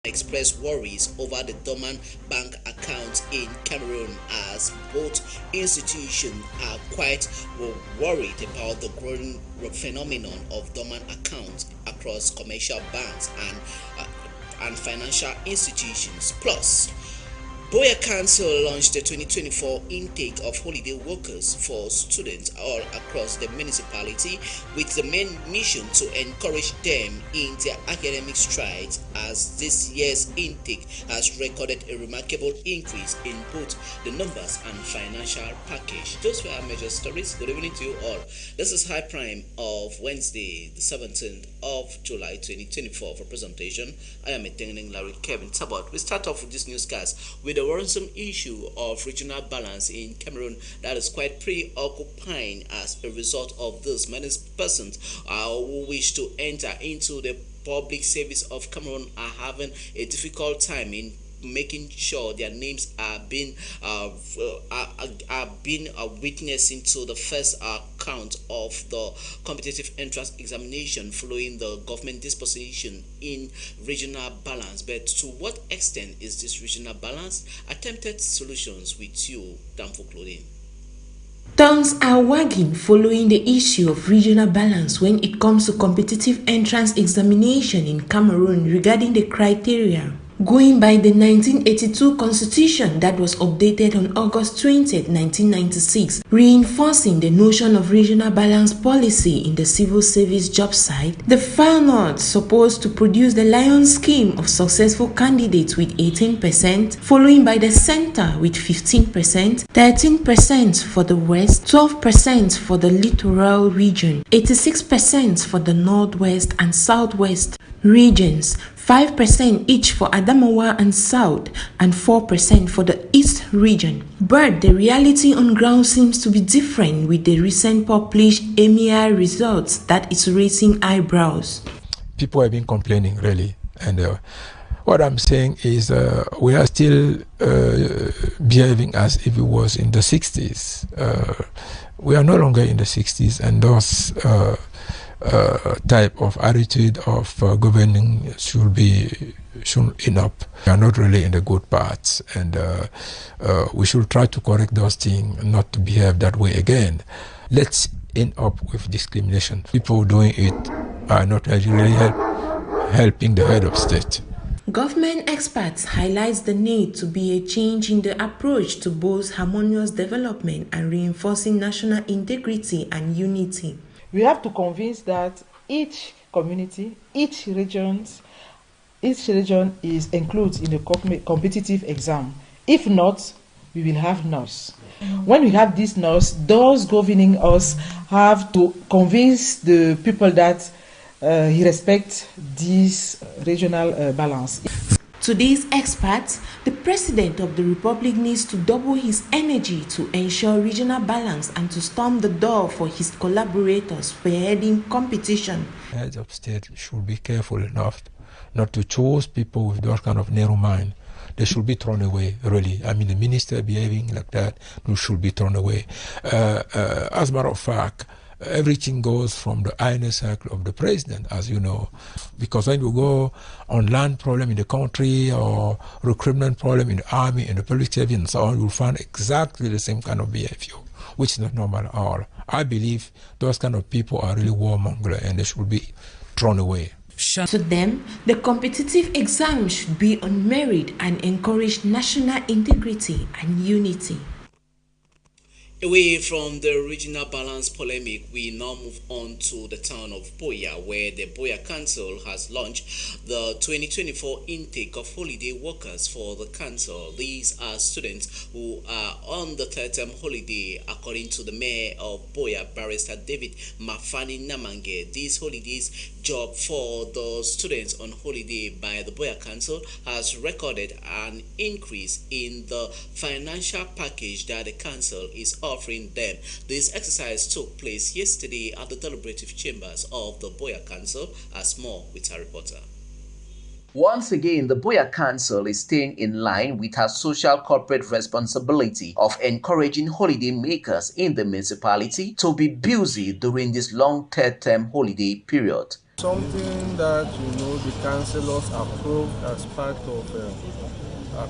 expressed worries over the dormant bank accounts in Cameroon as both institutions are quite worried about the growing phenomenon of dormant accounts across commercial banks and financial institutions. Plus, Boya Council launched the 2024 intake of holiday workers for students all across the municipality with the main mission to encourage them in their academic strides as this year's intake has recorded a remarkable increase in both the numbers and financial package. Those were our major stories. Good evening to you all. This is High Prime of Wednesday, the 17th of July 2024 for presentation. I am attending Larry Kevin Tabot. We start off with this newscast with the worrisome issue of regional balance in Cameroon that is quite preoccupying. As a result of this, many persons who wish to enter into the public service of Cameroon are having a difficult time in making sure their names are being witnessing to the first count of the competitive entrance examination following the government disposition in regional balance. But to what extent is this regional balance? Attempted solutions with you, Danfo Clothing. Tongues are wagging following the issue of regional balance when it comes to competitive entrance examination in Cameroon regarding the criteria. Going by the 1982 constitution that was updated on August 20, 1996, reinforcing the notion of regional balance policy in the civil service job site, the FANOT supposed to produce the Lion scheme of successful candidates with 18%, following by the center with 15%, 13% for the west, 12% for the littoral region, 86% for the northwest and southwest regions, 5% each for Adamawa and South, and 4% for the East region. But the reality on ground seems to be different with the recent published EMEA results that is raising eyebrows. People have been complaining, really, and what I'm saying is we are still behaving as if it was in the 60s. We are no longer in the 60s, and those type of attitude of governing should end up. We are not really in the good parts, and we should try to correct those things, not to behave that way again. Let's end up with discrimination. People doing it are not really helping the head of state. Government experts highlight the need to be a change in the approach to both harmonious development and reinforcing national integrity and unity. We have to convince that each community, each region is included in the competitive exam. If not, we will have NOS. When we have this NOS, those governing us have to convince the people that he respects this regional balance. To these experts, the President of the Republic needs to double his energy to ensure regional balance and to storm the door for his collaborators spearheading competition. Heads of state should be careful enough not to choose people with that kind of narrow mind. They should be thrown away, really. I mean, the minister behaving like that should be thrown away. As a matter of fact, everything goes from the inner circle of the president, as you know, because when you go on land problem in the country or recruitment problem in the army, in the public service and so on, you'll find exactly the same kind of behavior, which is not normal at all. I believe those kind of people are really warmongers and they should be thrown away. To them, the competitive exam should be on merit and encourage national integrity and unity. Away from the regional balance polemic, we now move on to the town of Boya, where the Boya Council has launched the 2024 intake of holiday workers for the council. These are students who are on the third-term holiday, according to the mayor of Boya, Barrister David Mafani Namange. These holidays job for the students on holiday by the Boya Council has recorded an increase in the financial package that the council is offering them. This exercise took place yesterday at the deliberative chambers of the Boya Council. As more with our reporter. Once again, the Boya Council is staying in line with her social corporate responsibility of encouraging holiday makers in the municipality to be busy during this long third-term holiday period. Something that, the councillors approved as part of a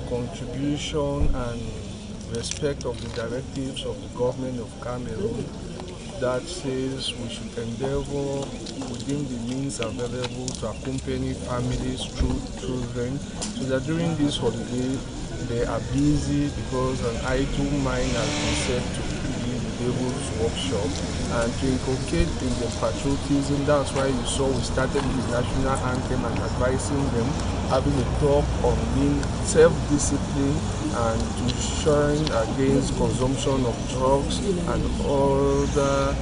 contribution and respect of the directives of the government of Cameroon that says we should endeavor within the means available to accompany families through children, so that during this holiday they are busy because an idle mind has been said to be the devil's workshop, and to inculcate in them patriotism. That's why you saw we started with the national anthem and advising them, having a talk on being self-discipline and to shine against consumption of drugs and other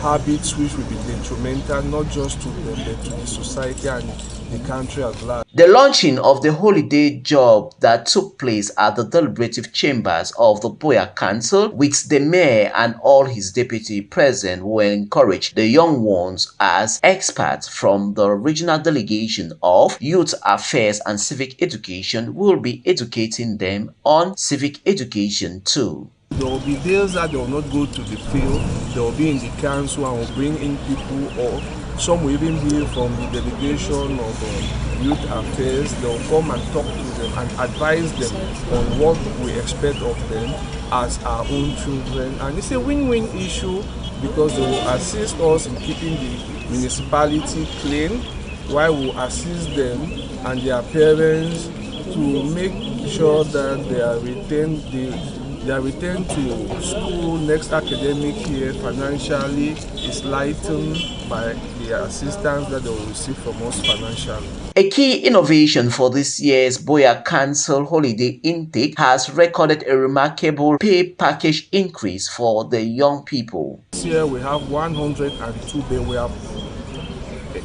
habits which will be detrimental not just to them but to the society and the country at large. The launching of the holiday job that took place at the deliberative chambers of the Buea Council, with the mayor and all his deputy present, will encourage the young ones as experts from the regional delegation of Youth Affairs and Civic Education will be educating them on civic education too. There will be days that they will not go to the field, they will be in the council and will bring in people, or some will even be from the delegation of Youth Affairs. They will come and talk to them and advise them on what we expect of them as our own children. And it's a win-win issue because they will assist us in keeping the municipality clean, while we assist them and their parents to make sure that they are returned to school next academic year financially is lightened by the assistance that they will receive from us financially. A key innovation for this year's Buea Council holiday intake has recorded a remarkable pay package increase for the young people. This year we have 102 days. We have,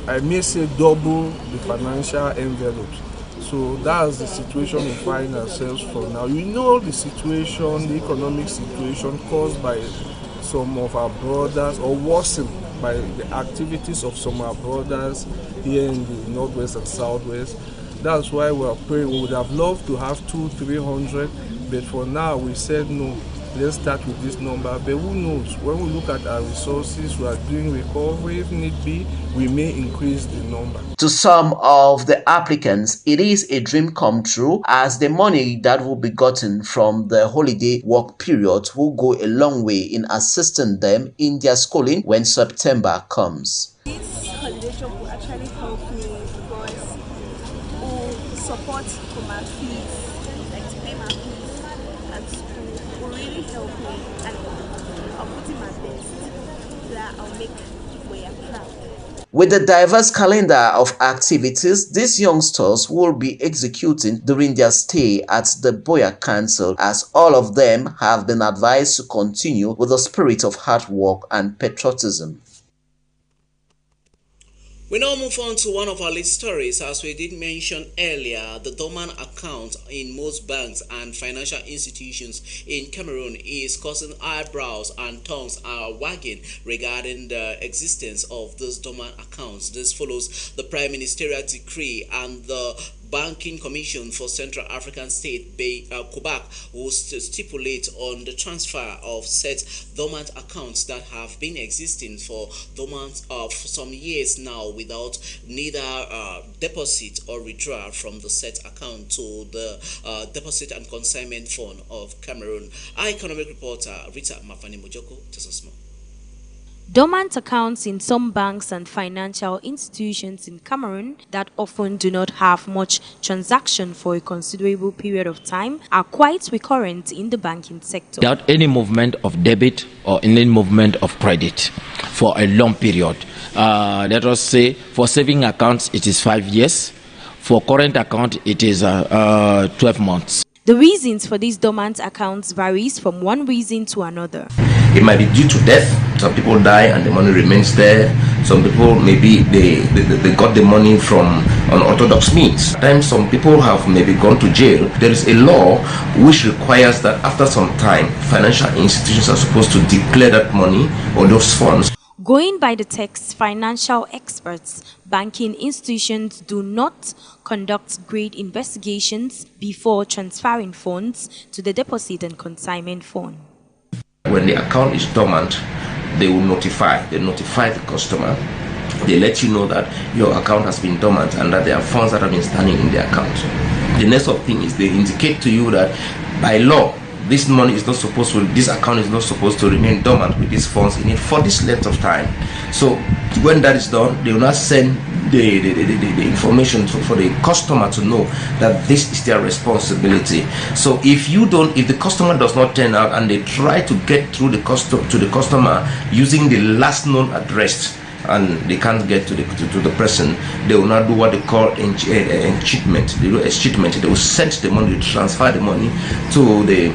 I may say, double the financial envelopes. So that's the situation we find ourselves for now. You know the situation, the economic situation caused by some of our brothers, or worsened by the activities of some of our brothers here in the Northwest and Southwest. That's why we are praying. We would have loved to have 200-300, but for now we said no. Let's start with this number, but who knows? When we look at our resources, we are doing recovery. If need be, we may increase the number. To some of the applicants, it is a dream come true, as the money that will be gotten from the holiday work period will go a long way in assisting them in their schooling when September comes. This holiday job will actually help me because it will support for my fees, like to pay my fees at school. Will really help me, and I'll put in my best that I'll make Buea proud. With the diverse calendar of activities these youngsters will be executing during their stay at the Buea Council, as all of them have been advised to continue with the spirit of hard work and patriotism. We now move on to one of our lead stories. As we did mention earlier, the dormant account in most banks and financial institutions in Cameroon is causing eyebrows and tongues are wagging regarding the existence of those dormant accounts. This follows the Prime Ministerial Decree and the Banking Commission for Central African State, COBAC, will stipulate on the transfer of said dormant accounts that have been existing for some years now without neither deposit or withdrawal from the said account to the Deposit and Consignment Fund of Cameroon. Our economic reporter Rita Mafani Mojoko tells us more. Dormant accounts in some banks and financial institutions in Cameroon that often do not have much transaction for a considerable period of time are quite recurrent in the banking sector. Without any movement of debit or any movement of credit for a long period. Let us say for saving accounts it is 5 years, for current account it is 12 months. The reasons for these dormant accounts varies from one reason to another. It might be due to death. Some people die and the money remains there. Some people, maybe they got the money from unorthodox means. Sometimes some people have maybe gone to jail. There is a law which requires that after some time, financial institutions are supposed to declare that money or those funds. Going by the text, financial experts, banking institutions do not conduct grade investigations before transferring funds to the Deposit and Consignment Fund. When the account is dormant, they will notify the customer they let you know that your account has been dormant and that there are funds that have been standing in the account. The next thing is they indicate to you that by law, this money is not supposed to, this account is not supposed to remain dormant with these funds in it for this length of time. So when that is done, they will not send the information for the customer to know that this is their responsibility. So if the customer does not turn out and they try to get through to the customer using the last known address, and they can't get to the person, they will not do what they call enchantment. They do enchantment. They will send the money, transfer the money to the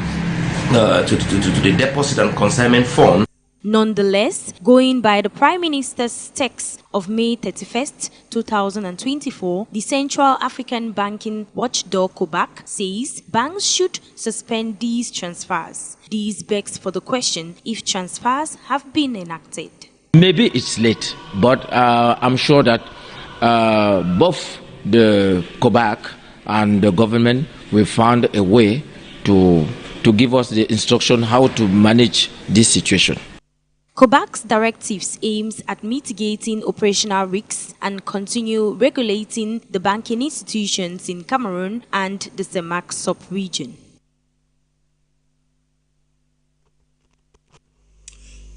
deposit and consignment fund. Nonetheless, going by the Prime Minister's text of May 31st, 2024, the Central African Banking Watchdog COBAC says banks should suspend these transfers. This begs for the question if transfers have been enacted. Maybe it's late, but I'm sure that both the COBAC and the government will find a way to give us the instruction how to manage this situation. COBAC's directives aims at mitigating operational risks and continue regulating the banking institutions in Cameroon and the CEMAC sub-region.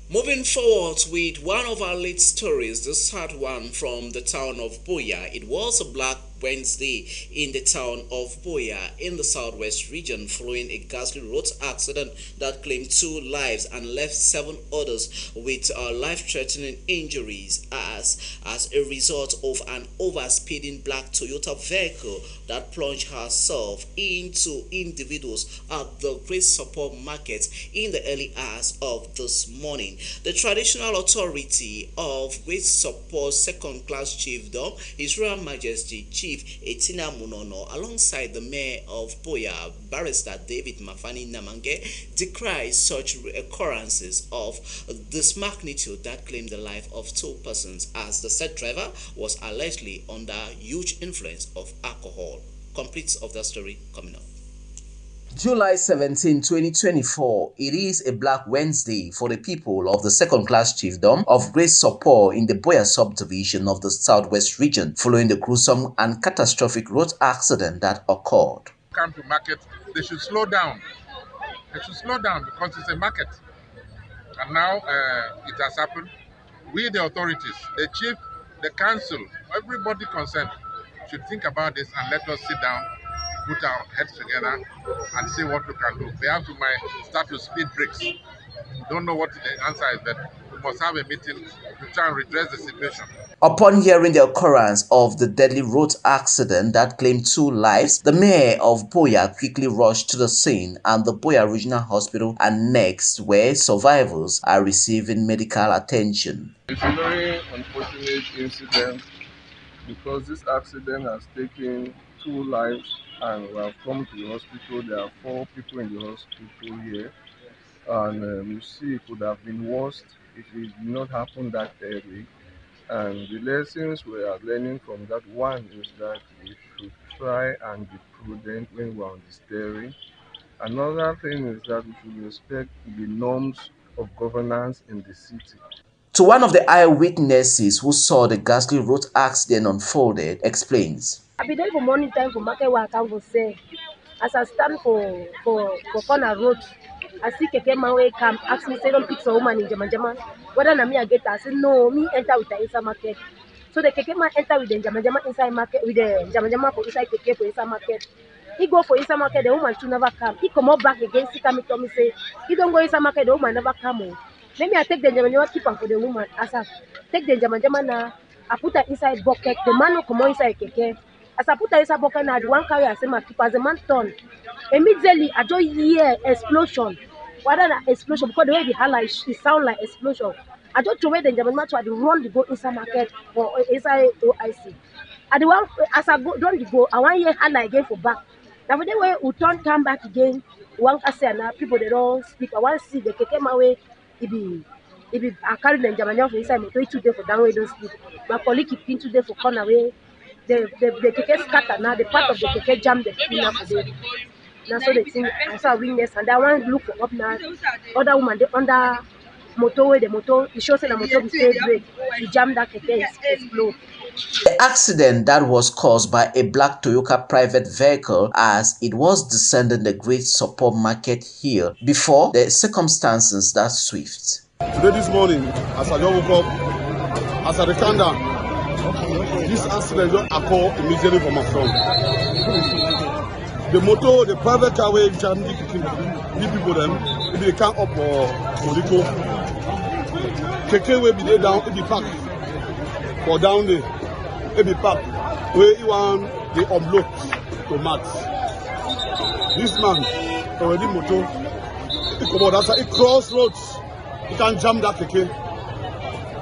Moving forward with one of our lead stories, this third one from the town of Buea. It was a Black Wednesday in the town of Buea in the southwest region following a ghastly road accident that claimed 2 lives and left 7 others with life-threatening injuries as a result of an over-speeding black Toyota vehicle that plunged herself into individuals at the Great Support Market in the early hours of this morning. The traditional authority of Great Support Second Class Chiefdom, His Royal Majesty Chief Etina Munono, alongside the Mayor of Buea, Barrister David Mafani Namange, decries such occurrences of this magnitude that claimed the life of 2 persons, as the said driver was allegedly under huge influence of alcohol. Completes of that story coming up. July 17, 2024, it is a Black Wednesday for the people of the Second Class Chiefdom of Great Support in the Buea subdivision of the Southwest region, following the gruesome and catastrophic road accident that occurred. Come to market, they should slow down. They should slow down because it's a market. And now it has happened. We, the authorities, the chief, the council, everybody concerned should think about this and let us sit down, put our heads together and see what we can do. We have to start to speed bricks. We don't know what the answer is, but we must have a meeting to try and redress the situation. Upon hearing the occurrence of the deadly road accident that claimed 2 lives, the mayor of Buea quickly rushed to the scene and the Buea Regional Hospital and next, where survivors are receiving medical attention. It's a very unfortunate incident because this accident has taken 2 lives. And we have come to the hospital. There are 4 people in the hospital here, and you see, it could have been worse if it did not happen that early. And the lessons we are learning from that one is that we should try and be prudent when we're on the steering. Another thing is that we should respect the norms of governance in the city. To one of the eyewitnesses who saw the ghastly road accident unfolded, explains. I be there for morning time for market where I can go say. As I stand for corner road, I see Keke man wey come ask me say don't pick some woman in Jama. Whether na me I get her, I say no, me enter with the inside market. So the Keke man enter with the Jama inside market, with the Jama for inside Keke for inside market. He go for inside market, the woman should never come. He come up back again, he come to me say, he don't go inside market, the woman never come. Let me I take the Jama keep am for the woman. As I take the Jama now, I put her inside bucket. The man will come inside Keke. As I put her inside bucket now, the one carry I say my keep as the man turn. Immediately I just hear explosion. Whether that explosion, because the way the holla it sound like explosion. I just throw away the Jama to run the go inside market or inside OIC. And the one as I go run the go, I want hear holla again for back. Now for the way we turn back again, one can say now people they don't speak. I want to see the Keke my way. If I carry the Jama for inside, my 2 days for down way don't sleep. My colleague keep into there for corner way. The Keke scatter now. The part of the Keke jam the spinner for them. Now so the thing I saw witness and I want to look for up now. Other woman they under motor it shows that the motor will stay brake. He jammed that keke, explode. The accident that was caused by a black Toyota private vehicle as it was descending the Great Support Market hill before the circumstances that swift. Today this morning, as I just woke up, as I returned down, this accident just occurred immediately from my front. The motor, the private car where jammed the people them, if they can't up or Moliko. Keke will be there down, it be packed. For down there. It be packed where you want the unblock to match. This man already motor. He come out outside. He cross roads. He can jam that keke.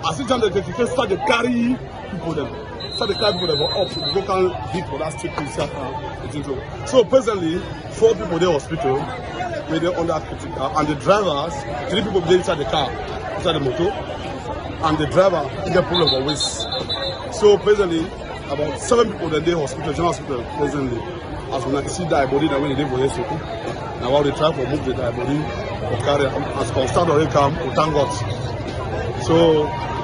As he jam the keke, start to carry people them. Start to carry people them up. Go can hit for that street itself. So presently, 4 people in the hospital. Where they under critical, and the drivers, 3 people there inside the car, inside the motor, and the driver in the problem always. So presently, about 7 people in the hospital, general hospital, presently, as when I see die body that when they did for yesterday. Now while they try to move the die body for carry, as constant already come, we thank God. So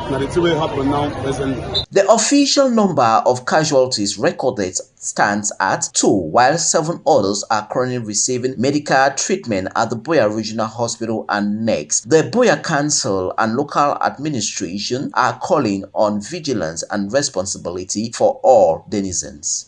now the thing will happen now presently. The official number of casualties recorded stands at 2, while 7 others are currently receiving medical treatment at the Buea Regional Hospital and next. The Buea Council and local administration are calling on vigilance and responsibility for all denizens.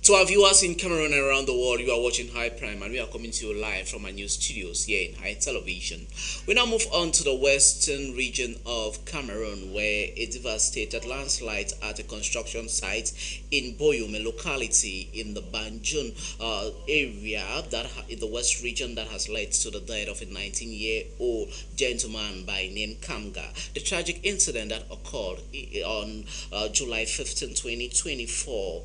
To our viewers in Cameroon and around the world, you are watching High Prime and we are coming to you live from our news studios here in High Television. We now move on to the western region of Cameroon, where a devastated landslide at a construction site in Boyum, a locality in the Banjul area in the west region that has led to the death of a 19-year-old gentleman by name Kamga. The tragic incident that occurred on July 15, 2024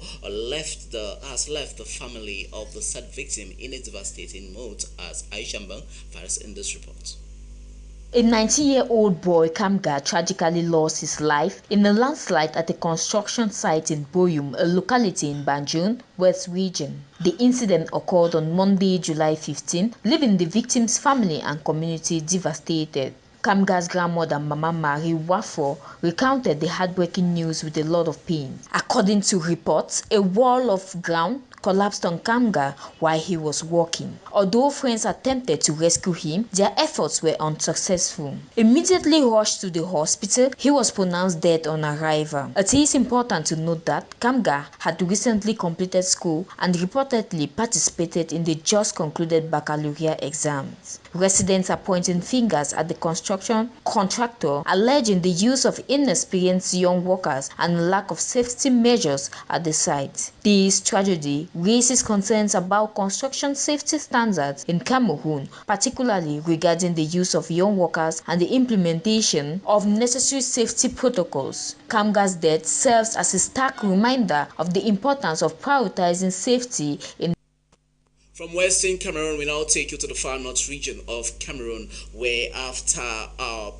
has left the family of the said victim in a devastating mood, as Aisha Mbang files in this report. A 19-year-old boy, Kamga, tragically lost his life in a landslide at a construction site in Boyum, a locality in Banjul, West Region. The incident occurred on Monday, July 15, leaving the victim's family and community devastated. Kamga's grandmother, Mama Marie Wafo, recounted the heartbreaking news with a lot of pain. According to reports, a wall of ground collapsed on Kamga while he was walking. Although friends attempted to rescue him, their efforts were unsuccessful. Immediately rushed to the hospital, he was pronounced dead on arrival. It is important to note that Kamga had recently completed school and reportedly participated in the just concluded baccalaureate exams. Residents are pointing fingers at the construction contractor, alleging the use of inexperienced young workers and lack of safety measures at the site. This tragedy raises concerns about construction safety standards in Cameroon, particularly regarding the use of young workers and the implementation of necessary safety protocols. Kamga's death serves as a stark reminder of the importance of prioritizing safety in. From Western Cameroon, we now take you to the far north region of Cameroon, where after our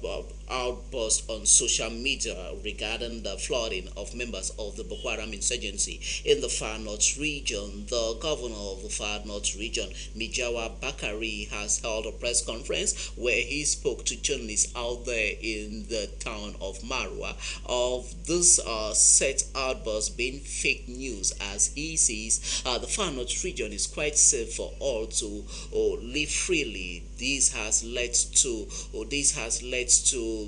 outburst on social media regarding the flooding of members of the Boko Haram insurgency in the far north region, the governor of the far north region, Mijawa Bakari, has held a press conference where he spoke to journalists out there in the town of Marwa of this set outburst being fake news, as he says the far north region is quite safe for all to live freely. This has led to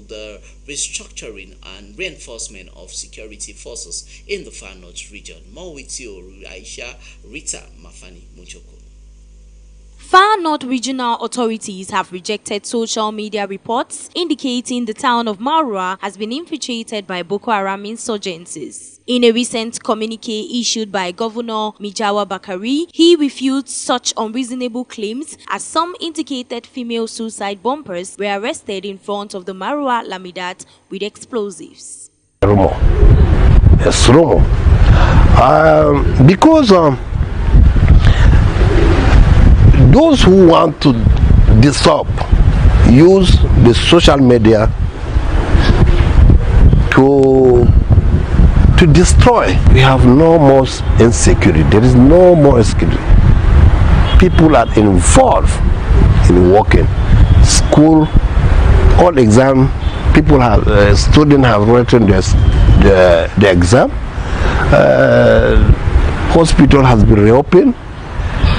the restructuring and reinforcement of security forces in the far north region. More with you, Aisha Rita Mafani Muchoko. Far North regional authorities have rejected social media reports indicating the town of Marwa has been infiltrated by Boko Haram insurgencies. In a recent communique issued by Governor Mijawa Bakari, he refutes such unreasonable claims, as some indicated female suicide bombers were arrested in front of the Marwa Lamidat with explosives. Yes, because those who want to disturb use the social media to destroy. We have no more insecurity. There is no more insecurity. People are involved in working. school, all exam, people have, students have written the exam. Hospital has been reopened.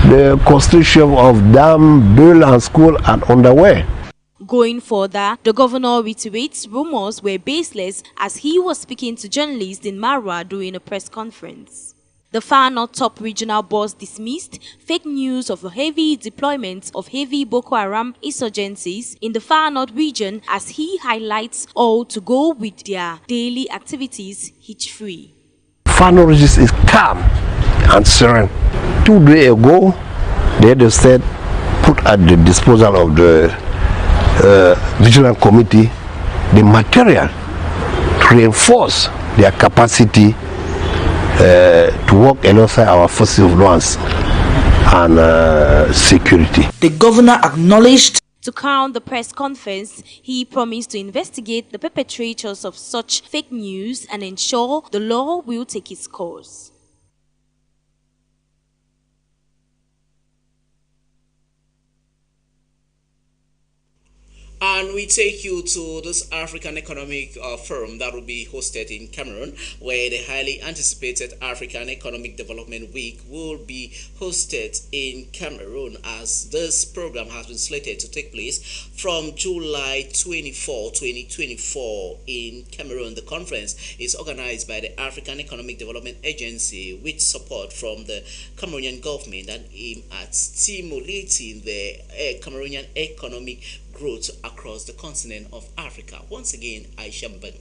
The construction of dam, build and school are underway. Going further, the governor reiterates rumors were baseless as he was speaking to journalists in Marwa during a press conference. The Far North top regional boss dismissed fake news of a heavy deployment of heavy Boko Haram insurgencies in the Far North region as he highlights all to go with their daily activities hitch-free. Far North is calm and serene. 2 days ago, the head of state put at the disposal of the regional committee the material to reinforce their capacity to work alongside our forces of law and security. The governor acknowledged. To crown the press conference, he promised to investigate the perpetrators of such fake news and ensure the law will take its course. And we take you to this African Economic Forum that will be hosted in Cameroon, where the highly anticipated African Economic Development Week will be hosted in Cameroon, as this program has been slated to take place from July 24, 2024 in Cameroon. The conference is organized by the African Economic Development Agency with support from the Cameroonian government and aim at stimulating the Cameroonian economic growth across the continent of Africa. Once again, Aisha Mbeng.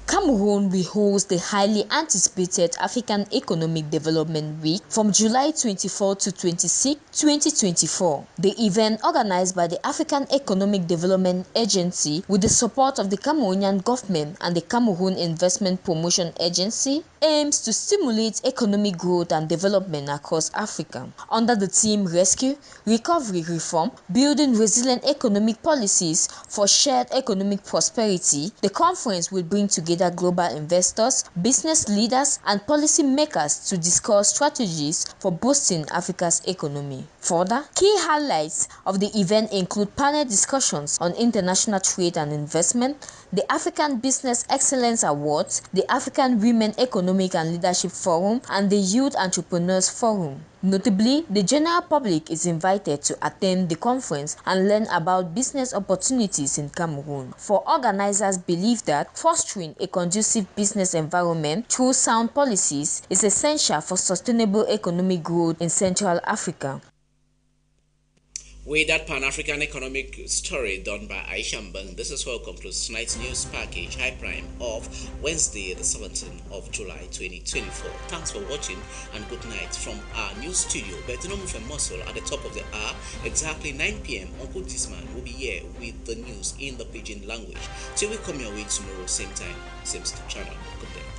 Cameroon will host the highly anticipated African Economic Development Week from July 24 to 26, 2024. The event, organized by the African Economic Development Agency with the support of the Cameroonian government and the Cameroon Investment Promotion Agency, aims to stimulate economic growth and development across Africa. Under the theme Rescue, Recovery, Reform, Building Resilient Economic Policies for Shared Economic Prosperity, the conference will bring together global investors, business leaders, and policy makers to discuss strategies for boosting Africa's economy. Further, key highlights of the event include panel discussions on international trade and investment, the African Business Excellence Awards, the African Women Economic and Leadership Forum, and the Youth Entrepreneurs Forum. Notably, the general public is invited to attend the conference and learn about business opportunities in Cameroon. For organizers believe that fostering a conducive business environment through sound policies is essential for sustainable economic growth in Central Africa. With that Pan-African economic story done by Aisha Mbeng, this is where we conclude tonight's news package, High Prime, of Wednesday, the 17th of July, 2024. Thanks for watching and good night from our news studio. Betinomu Muscle at the top of the hour, exactly 9 p.m. Uncle Disman will be here with the news in the Pidgin language. Till we come your way tomorrow, same time, same channel. Good day.